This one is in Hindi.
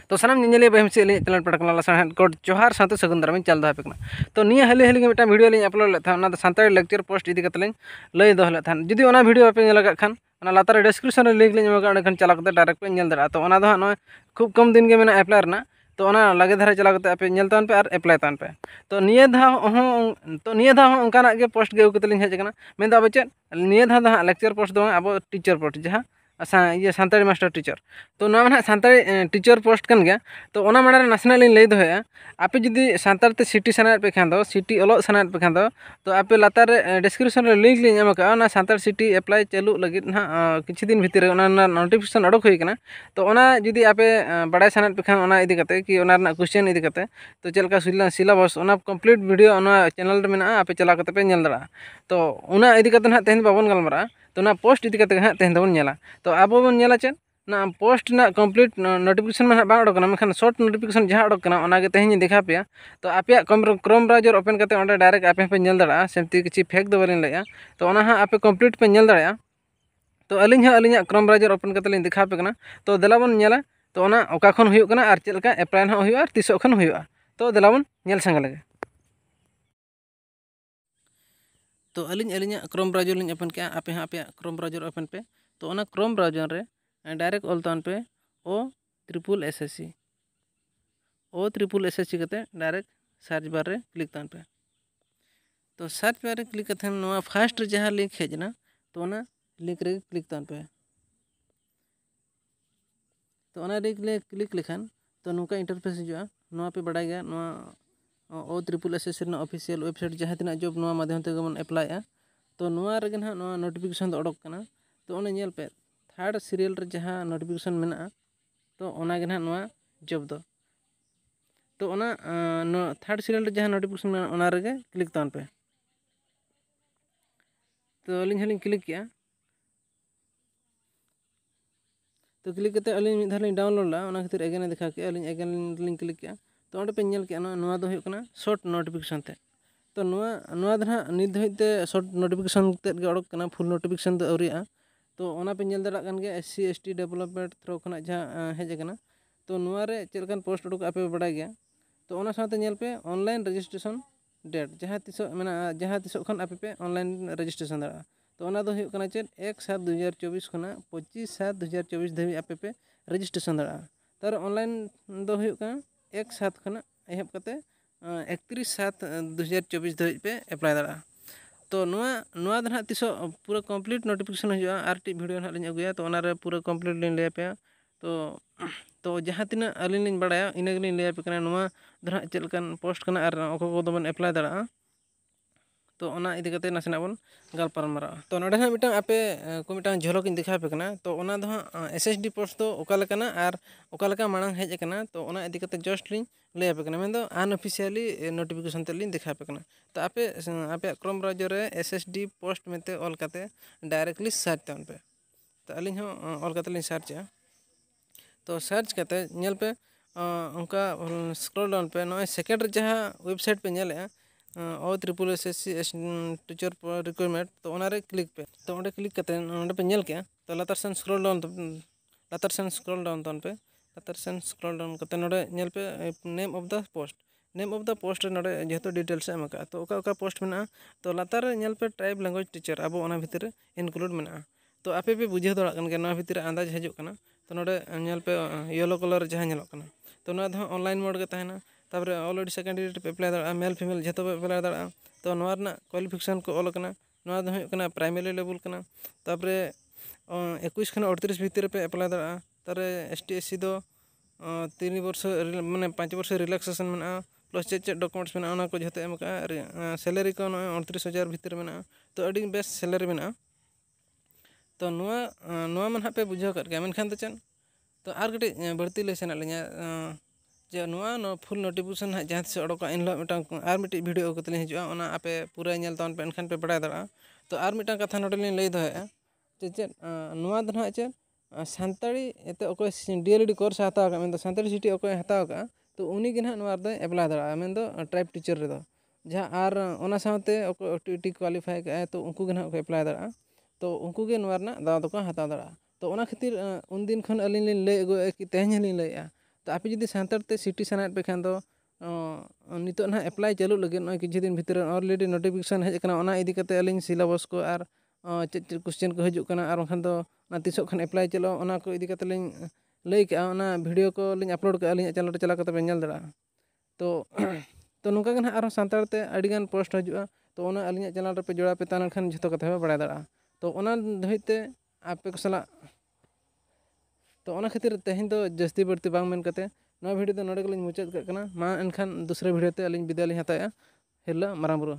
तो सामान निले बहम से चैनल पटकला लसन कोड जोहार साथे सगुन दाराम चल दा पेकना तो निया हले हले मिटा वीडियो लिंग अपलोड ले था सानताड़ी लेक्चर पोस्ट इदी कतलिंग लय दो हले था जुदी ओना वीडियो पे नेला खान लातार डिस्क्रिप्शन लिंक लिंग एमका अंडे चला करते डायरेक्ट पे नेल दरा तो ओना दो नो खूब कम दिन के मेना अप्लाई रना तो ओना लगे धारे चला करते पे नेल तान पे और अप्लाई तान पे तो निया धा ओंकाना के पोस्ट गे कतलिंग हेज कना मेन दा बचे निया धा लेक्चर पोस्ट दो अब टीचर पोस्ट जहां ये सानताड़ी मास्टर टीचर तो ना सानताड़ी टीचर पोस्ट कन गया तो ओना माने नासना लिंग लय दोया आपे जुदी सानताड़ते सिटी सनात पे खान दो सिटी ओलो सनात पे खान दो तो आपे लातार डिस्क्रिप्शन रे लिंक लिंग एमका ना सानताड़ सिटी अप्लाई चालू लगी ना किछि दिन भीतर ओना नोटिफिकेशन अडक होई कना तो ओना जुदी आपे बड़ाय सनात पे खान ओना इदी कते कि ओना रना क्वेश्चन इदी कते तो चलका सिलेबस ओना कंप्लीट वीडियो ओना चैनल रे मेना आपे चला कते पे नेल दरा तो ओना इदी कते ना तेहन बाबन गलमरा तो ना पोस्ट इदी कते तेहन दबन नेला तो आबो बन नेला चेन ना पोस्ट ना कंप्लीट नोटिफिकेशन में बांग अडकना मेखान शॉर्ट नोटिफिकेशन जहां अडकना ओनागे तेहन देखा पे तो आपे क्रोम ब्राउजर ओपन करते ओंडे डायरेक्ट आपे पे नेल दड़ा सेमती किछि फेक दो बलिन लया तो ओना हा आपे कंप्लीट पे नेल दड़ा तो अलिंग क्रोम ब्राउजर ओपन करते लिंग देखा पे कना तो देला बन नेला तो ओना ओका खन हुयुग कना आर चेलका अप्लाई ना हुयुआ आर तिसो खन हुयुआ तो देला बन नेल संग लगे तो अलिंग क्रोम ब्राउजर लिंग ओपन के आपे हा पे क्रोम ब्राउजर ओपन पे तो ओना क्रोम ब्राउजर रे डायरेक्ट ऑल तान पे ओ ट्रिपल एसएससी करते डायरेक्ट सर्च बार रे क्लिक तान पे तो सर्च बार रे क्लिक करते नोआ फर्स्ट जहां लिंक हेजना तो ओना लिंक रे क्लिक तान पे तो ओना लिंक ले क्लिक लेखान तो नोका इंटरफेस हिजुआ नोआ पे बड़ा गया नोआ ओ ट्रिपल एसएससी रे ऑफिशियल वेबसाइट जहां तना जॉब नोआ माध्यम ते गमन अप्लाई आ तो नोआ रे गना नोआ नोटिफिकेशन दो अडक कना तो ओने नेल पे थर्ड सीरियल रे जहां नोटिफिकेशन मेना तो ओना गना नोआ जॉब दो तो ओना थर्ड सीरियल रे जहां नोटिफिकेशन मेना ओना रे क्लिक तान पे तो अलिंग हलिंग क्लिक किया तो क्लिक करते अलिंग मिद धालिंग डाउनलोड ला ओना खातिर अगेन देखा के अलिंग अगेन लिंक क्लिक किया तो ओंडे पे नेल के नोआ दो हुयुग कना शॉर्ट नोटिफिकेशन ते तो नोआ दो नित धइते शॉर्ट नोटिफिकेशन ते गे अडक कना फुल नोटिफिकेशन दो अवरिया तो ओना पे नेल दड़ा कन गे एससी एसटी डेवलपमेंट थ्रो खना जहां हेज कना तो नोआ रे चेलकन पोस्ट उडुक आपे बड़ा गया तो ओना साथे नेल पे ऑनलाइन रजिस्ट्रेशन डेट जहां तिसो खन आपे पे ऑनलाइन रजिस्ट्रेशन दड़ा तो ओना दो हुयुग कना चेद 1/7/2024 खना 25/7/2024 धबी आपे पे रजिस्ट्रेशन दड़ा तार ऑनलाइन दो हुयुग कना 1/7 खना एहब कते 31/7/2024 धबी पे अप्लाई दड़ा तो नोआ दना तिसो पूरा कंप्लीट नोटिफिकेशन हिजुआ आर टी वीडियो ना लिंग अगुया तो ओना रे पूरा कंप्लीट लिंग ले पे तो जहां तिना अलिंग लिंग बड़ाया इना गिलिंग ले पे कना नोआ दना चेलकन पोस्ट कना आर ओको को दमन अप्लाई दड़ा तो ओना इदी कते नासना बन गलपार मारा तो नोडे हा मिटांग आपे को मिटांग झलक इन देखा पे कना तो ओना दो एसएसडी पोस्ट तो ओका लेकाना आर ओका लेका मांग हेज कना तो ओना इदी कते जस्ट लिंग ले पे कना मेन दो अनऑफिशियली नोटिफिकेशन ते लिंग देखा पे कना तो आपे क्रोम ब्राउजर रे एसएसडी पोस्ट मेते ऑल कते डायरेक्टली सर्च तान पे तो अलिंग हो ऑल कते लिंग सर्च तो सर्च कते नेल पे उनका स्क्रॉल डाउन पे नो सेकंड रे जहां वेबसाइट पे नेले ओ ट्रिपल एसएससी टीचर रिक्वायरमेंट तो ओना रे क्लिक पे तो ओंडे क्लिक कते ओंडे पे नेल के तो लातार सेन स्क्रॉल डाउन तान पे लातार सेन स्क्रॉल डाउन कते नोडे नेल पे नेम ऑफ द पोस्ट रे नोडे जेतो डिटेल्स एम का तो ओका पोस्ट मेना तो लातार नेल पे ट्राइब लैंग्वेज टीचर अब ओना भीतर इनक्लूड मेना तो आपे पे बुझे दड़ा कन के ना भीतर अंदाज हजू कना तो नोडे नेल पे येलो कलर जहां नेलो कना तो ना दो ऑनलाइन मोड के तहना तापर ऑलरेडी सेकेंडरी पे अप्लाई दड़ा मेल फीमेल जेतो पे अप्लाई दड़ा तो नोआ रना क्वालिफिकेशन को ऑल कना नोआ दो हुयुग कना प्राइमरी लेवल कना तापर 21 खन 38 भीतर पे अप्लाई दड़ा तारे एसटी एससी दो 3 वर्ष माने 5 वर्ष रिलैक्सेशन मेना प्लस चेक डॉक्यूमेंट्स मेना ओना को जेतो एम का सैलरी को 29,000 भीतर मेना तो अडी बेस्ट सैलरी मेना तो नोआ मन पे बुझाव कर गया मेनखान तो चेन तो आर गटे बढ़ती ले सेना लिया जे नोआ फुल नोटिफिकेशन हा जहां से अडका इन लो मिटांग आर मिटी वीडियो कतले हिजुआ ओना आपे पूरा नेल तान पे एनखान पे बड़ा दड़ा तो आर मिटांग कथा नोडे लिन लई दोहे जे नोआ दन हा चे सानताड़ी एते ओको डीएलडी कोर्स हताव का मेन सानताड़ी सिटी ओको हताव का तो उनी के ना नोआ दे अप्लाई दड़ा मेन दो ट्राइब टीचर रे दो जहां आर ओना साथे ओको टीटी क्वालिफाई का तो उनको के ना अप्लाई दड़ा तो उनको के नोआ रना दाव दो को हताव दड़ा तो ओना खातिर उन दिन खन अलिन लिन लई अगु कि तेहन लिन लईया तो आप जुदी सानताड़ ते सिटी सानायेद पे खान दो नितो ना एप्लाई चालू लगे नॉय किछि दिन भितर ऑलरेडी नोटिफिकेशन हेज कना ओना इदी कते अलिंग सिलेबस को आर चेक क्वेश्चन को हजु कना आर बखन दो ना तिसो खान एप्लाई चलो ओना को इदी कते लिंग लई का ओना वीडियो को लिंग अपलोड का अलिंग चैनल रे चला कते बेन नेल दड़ा तो तो नुका गन आरो सानताड़ ते अडिगान पोस्ट हजुआ तो ओना अलिंग चैनल रे पे जोड़ा पे तान खान झतो कते पे बड़ा दड़ा तो ओना धइते आपे को सला तो ओना खातिर तेहेन दो जस्ती बढ़ती बांग मेन कते नवा वीडियो दो नोडे को लिंग मुचाद कना मा एनखान दूसरे वीडियो ते अलिंग विदाय लिंग हताया हिला मारांग बुरु।